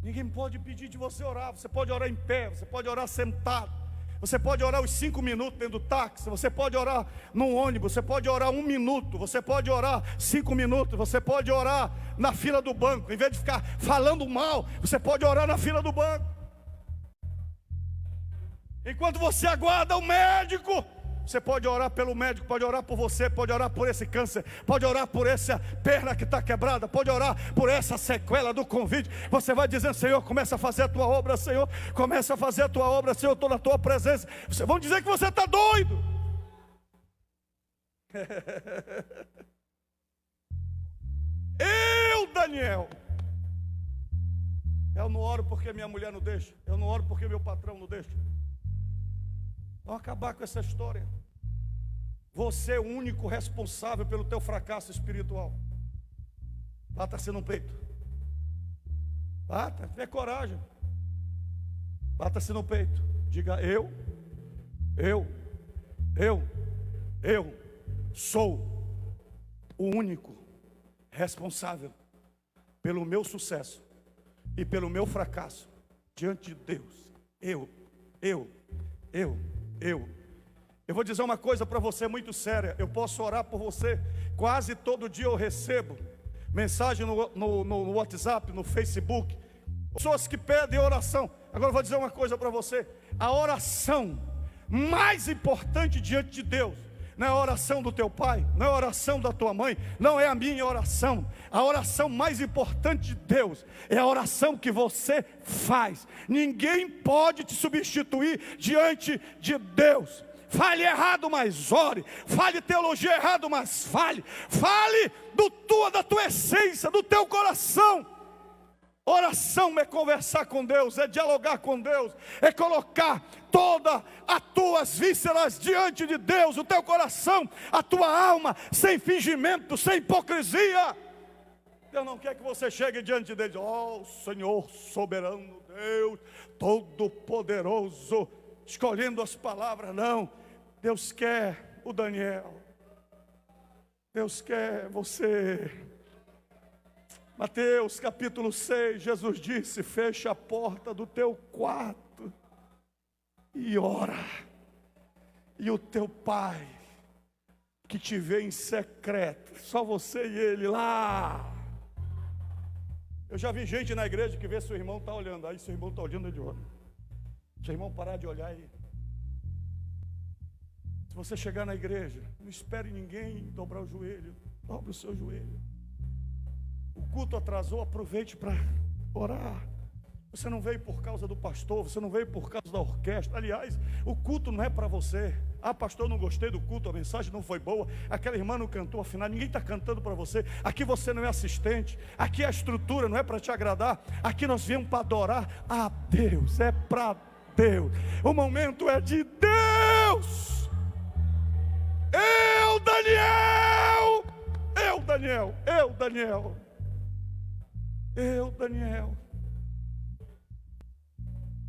Ninguém pode pedir de você orar. Você pode orar em pé, você pode orar sentado, você pode orar os 5 minutos dentro do táxi, você pode orar num ônibus, você pode orar 1 minuto, você pode orar 5 minutos, você pode orar na fila do banco. Em vez de ficar falando mal, você pode orar na fila do banco. Enquanto você aguarda o médico, você pode orar pelo médico, pode orar por você, pode orar por esse câncer, pode orar por essa perna que está quebrada, pode orar por essa sequela do Covid. Você vai dizendo: Senhor, começa a fazer a tua obra, Senhor, começa a fazer a tua obra, Senhor, estou na tua presença. Vocês vão dizer que você está doido. Eu, Daniel, eu não oro porque minha mulher não deixa, eu não oro porque meu patrão não deixa. Vamos acabar com essa história. Você é o único responsável pelo teu fracasso espiritual. Bata-se no peito. Bata, tenha coragem. Bata-se no peito. Diga: eu sou o único responsável pelo meu sucesso e pelo meu fracasso diante de Deus. Eu vou dizer uma coisa para você muito séria. Eu posso orar por você. Quase todo dia eu recebo mensagem no WhatsApp, no Facebook, pessoas que pedem oração. Agora eu vou dizer uma coisa para você: a oração mais importante diante de Deus não é a oração do teu pai, não é a oração da tua mãe, não é a minha oração. A oração mais importante de Deus é a oração que você faz. Ninguém pode te substituir diante de Deus. Fale errado, mas ore. Fale teologia errado, mas fale. Fale da tua essência, do teu coração. Oração é conversar com Deus, é dialogar com Deus, é colocar todas as tuas vísceras diante de Deus, o teu coração, a tua alma, sem fingimento, sem hipocrisia. Deus não quer que você chegue diante dele: ó Senhor soberano, Deus todo-poderoso, escolhendo as palavras. Não, Deus quer o Daniel, Deus quer você. Mateus capítulo 6, Jesus disse: fecha a porta do teu quarto e ora, e o teu pai que te vê em secreto, só você e ele lá. Eu já vi gente na igreja que vê seu irmão está olhando. Aí seu irmão está olhando, ele olha. Seu irmão parar de olhar aí. Se você chegar na igreja, não espere ninguém dobrar o joelho. Dobre o seu joelho. O culto atrasou, aproveite para orar. Você não veio por causa do pastor, você não veio por causa da orquestra. Aliás, o culto não é para você. Ah, pastor, não gostei do culto, a mensagem não foi boa, aquela irmã não cantou, afinal, ninguém está cantando para você. Aqui você não é assistente, aqui a estrutura não é para te agradar. Aqui nós viemos para adorar a Deus, é para Deus. O momento é de Deus. Daniel.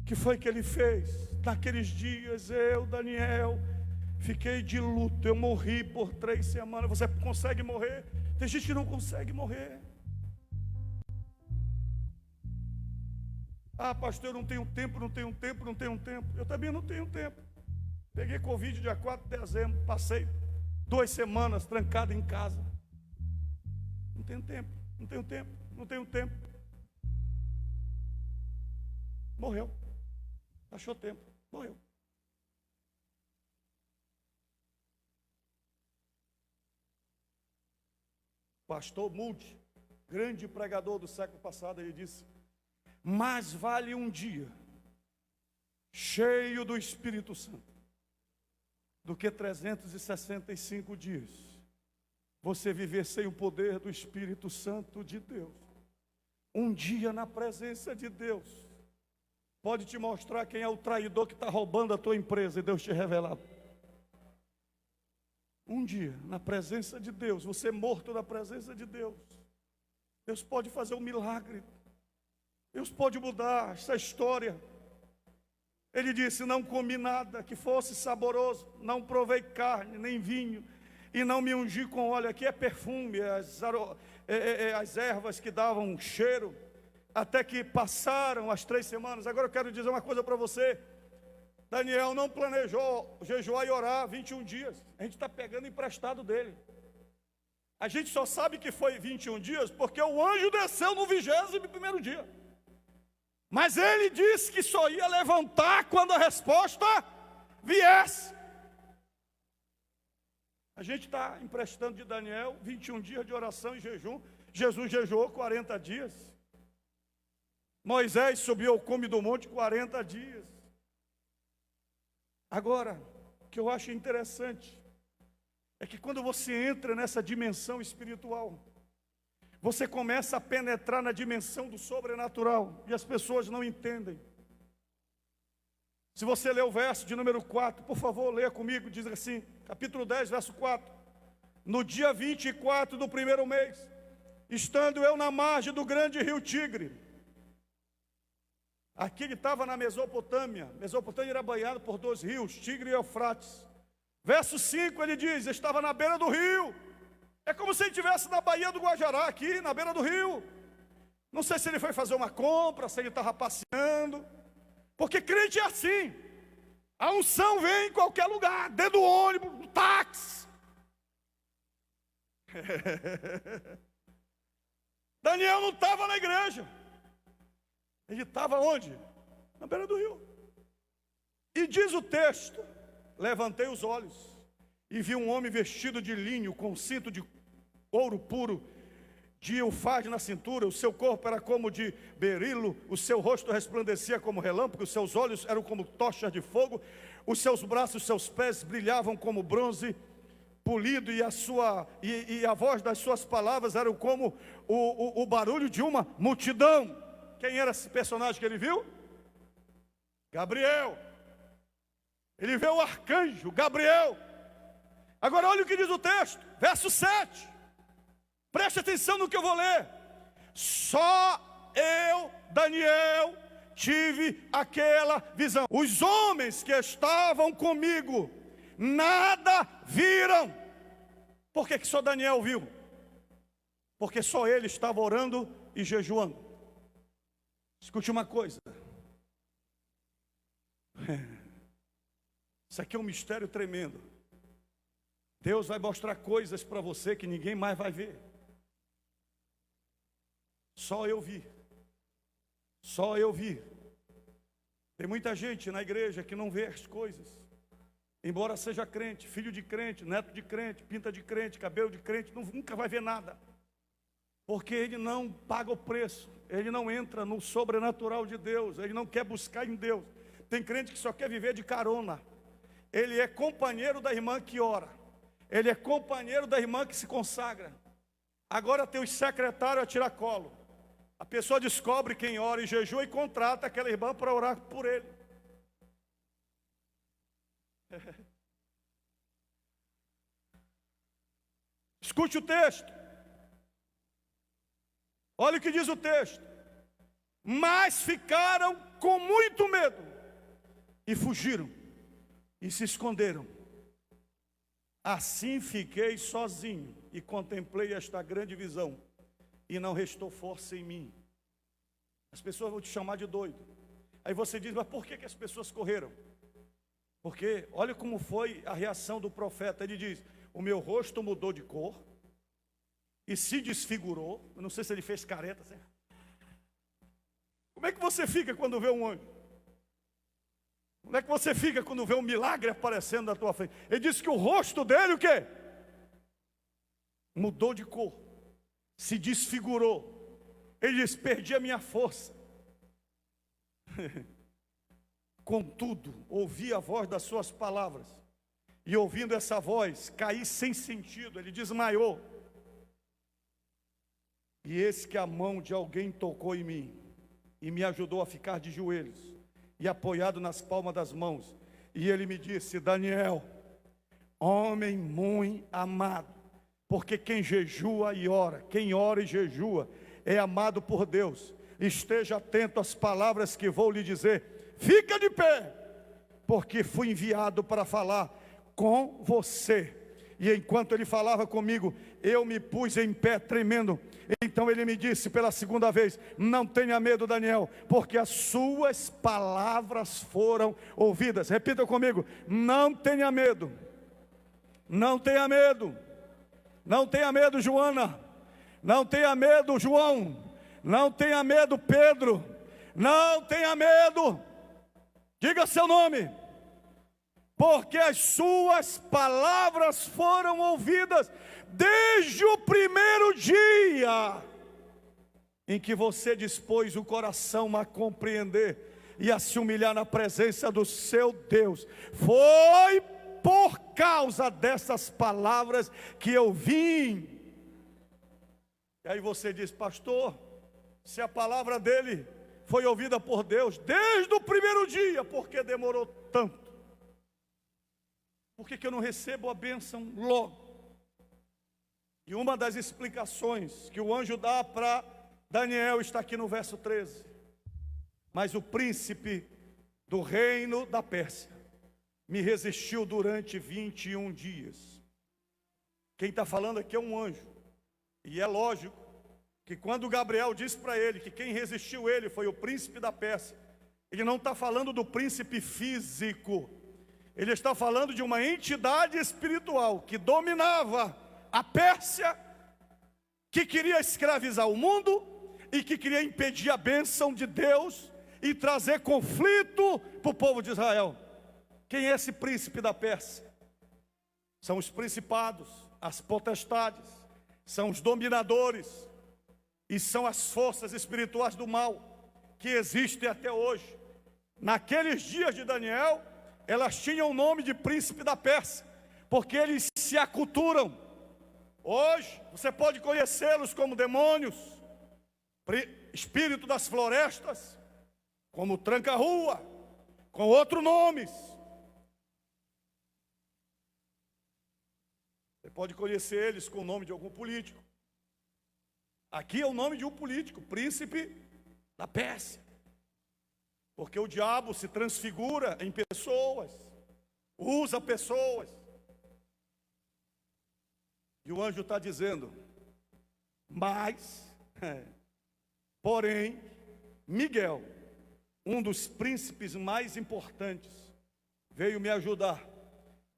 Que foi que ele fez? Naqueles dias, Daniel, fiquei de luto, eu morri por 3 semanas. Você consegue morrer? Tem gente que não consegue morrer. Ah, pastor, eu não tenho tempo. Eu também não tenho tempo. Peguei Covid dia 4 de dezembro, passei 2 semanas trancado em casa. Não tenho tempo. Morreu. Achou tempo, morreu. Pastor Moody, grande pregador do século passado, ele disse: mais vale um dia cheio do Espírito Santo do que 365 dias você viver sem o poder do Espírito Santo de Deus. Um dia na presença de Deus pode te mostrar quem é o traidor que está roubando a tua empresa e Deus te revelar. Um dia, na presença de Deus, você morto na presença de Deus, Deus pode fazer um milagre. Deus pode mudar essa história. Ele disse: não comi nada que fosse saboroso, não provei carne, nem vinho, e não me ungi com óleo. Aqui é perfume, as ervas que davam cheiro. Até que passaram as 3 semanas. Agora eu quero dizer uma coisa para você. Daniel não planejou jejuar e orar 21 dias. A gente está pegando emprestado dele. A gente só sabe que foi 21 dias porque o anjo desceu no 21º dia. Mas ele disse que só ia levantar quando a resposta viesse. A gente está emprestando de Daniel 21 dias de oração e jejum. Jesus jejuou 40 dias. Moisés subiu ao cume do monte 40 dias. Agora, o que eu acho interessante é que quando você entra nessa dimensão espiritual, você começa a penetrar na dimensão do sobrenatural e as pessoas não entendem. Se você ler o verso de número 4, por favor, leia comigo, diz assim, capítulo 10, verso 4. No dia 24 do 1º mês, estando eu na margem do grande rio Tigre. Aqui ele estava na Mesopotâmia. Mesopotâmia era banhada por 2 rios, Tigre e Eufrates. Verso 5 ele diz: estava na beira do rio. É como se ele estivesse na Baía do Guajará, aqui na beira do rio. Não sei se ele foi fazer uma compra, se ele estava passeando. Porque crente é assim. A unção vem em qualquer lugar, dentro do ônibus, no táxi. Daniel não estava na igreja. Ele estava onde? Na beira do rio. E diz o texto: levantei os olhos e vi um homem vestido de linho, com cinto de ouro puro, de eufade na cintura. O seu corpo era como de berilo, o seu rosto resplandecia como relâmpago, os seus olhos eram como tochas de fogo, os seus braços, os seus pés brilhavam como bronze polido, e a voz das suas palavras era como o barulho de uma multidão. Quem era esse personagem que ele viu? Gabriel. Ele viu o arcanjo Gabriel. Agora olha o que diz o texto, verso 7. Preste atenção no que eu vou ler. Só eu, Daniel, tive aquela visão. Os homens que estavam comigo nada viram. Por que só Daniel viu? Porque só ele estava orando e jejuando. Escute uma coisa. Isso aqui é um mistério tremendo. Deus vai mostrar coisas para você que ninguém mais vai ver. Só eu vi. Só eu vi. Tem muita gente na igreja que não vê as coisas. Embora seja crente, filho de crente, neto de crente, pinta de crente, cabelo de crente, nunca vai ver nada. Porque ele não paga o preço, ele não entra no sobrenatural de Deus, ele não quer buscar em Deus. Tem crente que só quer viver de carona. Ele é companheiro da irmã que ora, ele é companheiro da irmã que se consagra. Agora tem os secretários a tiracolo. A pessoa descobre quem ora e jejua e contrata aquela irmã para orar por ele. Escute o texto. Olha o que diz o texto. Mas ficaram com muito medo e fugiram e se esconderam. Assim fiquei sozinho e contemplei esta grande visão. E não restou força em mim. As pessoas vão te chamar de doido. Aí você diz, mas por que as pessoas correram? Porque olha como foi a reação do profeta. Ele diz, o meu rosto mudou de cor e se desfigurou. Eu não sei se ele fez careta. Assim. Como é que você fica quando vê um anjo? Como é que você fica quando vê um milagre aparecendo na tua frente? Ele disse que o rosto dele o quê? Mudou de cor. Se desfigurou. Ele diz, perdi a minha força. Contudo, ouvi a voz das suas palavras. E ouvindo essa voz, caí sem sentido. Ele desmaiou. E eis que a mão de alguém tocou em mim. E me ajudou a ficar de joelhos. E apoiado nas palmas das mãos. E ele me disse, Daniel, homem muito amado. Porque quem jejua e ora, quem ora e jejua, é amado por Deus. Esteja atento às palavras que vou lhe dizer. Fica de pé, porque fui enviado para falar com você. E enquanto ele falava comigo, eu me pus em pé tremendo. Então ele me disse pela segunda vez, não tenha medo, Daniel, porque as suas palavras foram ouvidas. Repita comigo, não tenha medo. Não tenha medo. Não tenha medo, Joana. Não tenha medo, João. Não tenha medo, Pedro. Não tenha medo. Diga seu nome. Porque as suas palavras foram ouvidas desde o primeiro dia em que você dispôs o coração a compreender e a se humilhar na presença do seu Deus. Foi por causa dessas palavras que eu vim. E aí você diz, pastor, se a palavra dele foi ouvida por Deus desde o primeiro dia, por que demorou tanto? Por que eu não recebo a bênção logo? E uma das explicações que o anjo dá para Daniel está aqui no verso 13. Mas o príncipe do reino da Pérsia me resistiu durante 21 dias. Quem está falando aqui é um anjo. E é lógico que quando Gabriel disse para ele que quem resistiu ele foi o príncipe da Pérsia, ele não está falando do príncipe físico. Ele está falando de uma entidade espiritual que dominava a Pérsia, que queria escravizar o mundo e que queria impedir a bênção de Deus e trazer conflito para o povo de Israel. Quem é esse príncipe da Pérsia? São os principados, as potestades, são os dominadores e são as forças espirituais do mal que existem até hoje. Naqueles dias de Daniel, elas tinham o nome de príncipe da Pérsia, porque eles se aculturam. Hoje, você pode conhecê-los como demônios, espírito das florestas, como tranca-rua, com outros nomes. Você pode conhecer eles com o nome de algum político. Aqui é o nome de um político, príncipe da Pérsia. Porque o diabo se transfigura em pessoas, usa pessoas. E o anjo está dizendo, mas, porém, Miguel, um dos príncipes mais importantes, veio me ajudar.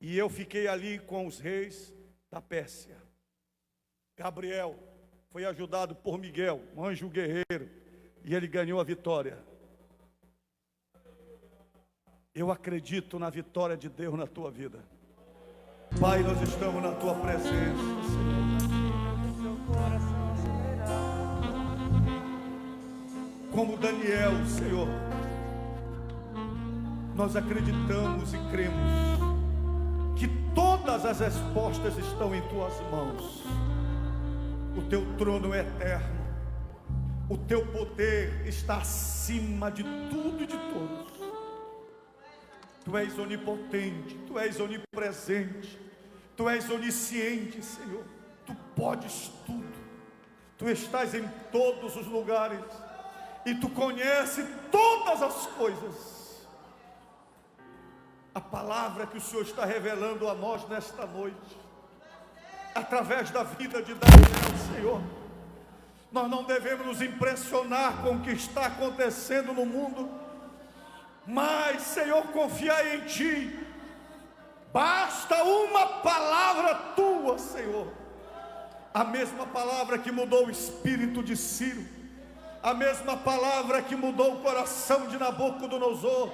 E eu fiquei ali com os reis da Pérsia. Gabriel foi ajudado por Miguel, um anjo guerreiro. e ele ganhou a vitória. Eu acredito na vitória de Deus na tua vida. Pai, nós estamos na tua presença, Senhor. Como Daniel, Senhor, nós acreditamos e cremos que todas as respostas estão em tuas mãos. O teu trono é eterno, o teu poder está acima de tudo e de todos. Tu és onipotente, tu és onipresente, tu és onisciente, Senhor. Tu podes tudo, tu estás em todos os lugares e tu conheces todas as coisas. A palavra que o Senhor está revelando a nós nesta noite, através da vida de Daniel, Senhor, nós não devemos nos impressionar com o que está acontecendo no mundo, mas, Senhor, confiar em Ti. Basta uma palavra Tua, Senhor, a mesma palavra que mudou o espírito de Ciro, a mesma palavra que mudou o coração de Nabucodonosor,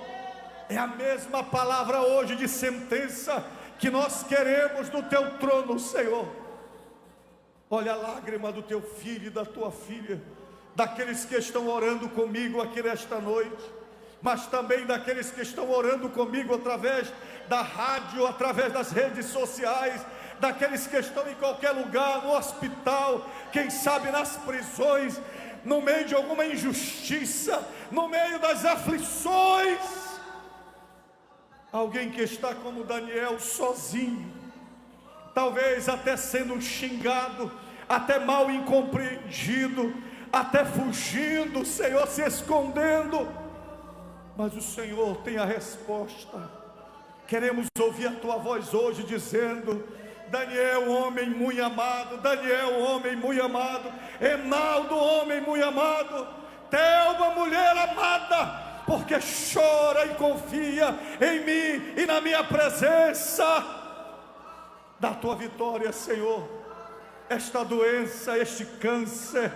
é a mesma palavra hoje de sentença que nós queremos no Teu trono, Senhor. Olha a lágrima do Teu filho e da Tua filha, daqueles que estão orando comigo aqui nesta noite, mas também daqueles que estão orando comigo através da rádio, através das redes sociais, daqueles que estão em qualquer lugar, no hospital, quem sabe nas prisões, no meio de alguma injustiça, no meio das aflições. Alguém que está como Daniel, sozinho, talvez até sendo xingado, até mal incompreendido, até fugindo, Senhor, se escondendo, mas o Senhor tem a resposta. Queremos ouvir a Tua voz hoje dizendo: Daniel, homem muito amado, Daniel, homem muito amado, Enaldo, homem muito amado, Thelma, mulher amada, porque chora e confia em mim e na minha presença. Da Tua vitória, Senhor, esta doença, este câncer,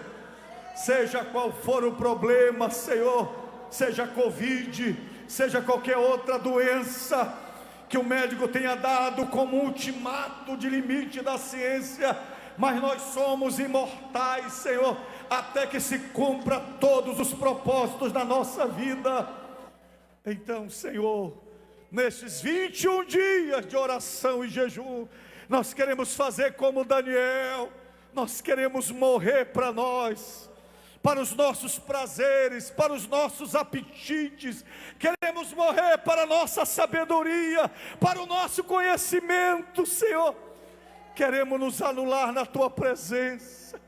seja qual for o problema, Senhor, seja Covid, seja qualquer outra doença que o médico tenha dado como ultimato de limite da ciência, mas nós somos imortais, Senhor, até que se cumpra todos os propósitos da nossa vida. Então, Senhor, nesses 21 dias de oração e jejum, nós queremos fazer como Daniel, nós queremos morrer para nós, para os nossos prazeres, para os nossos apetites, queremos morrer para a nossa sabedoria, para o nosso conhecimento, Senhor. Queremos nos anular na Tua presença,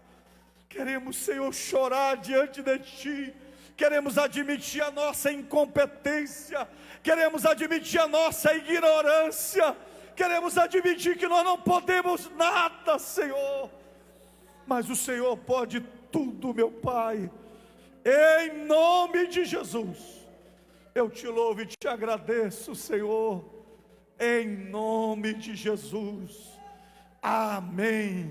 queremos, Senhor, chorar diante de Ti, queremos admitir a nossa incompetência, queremos admitir a nossa ignorância, queremos admitir que nós não podemos nada, Senhor, mas o Senhor pode tudo, meu Pai. Em nome de Jesus, eu Te louvo e Te agradeço, Senhor, em nome de Jesus, amém.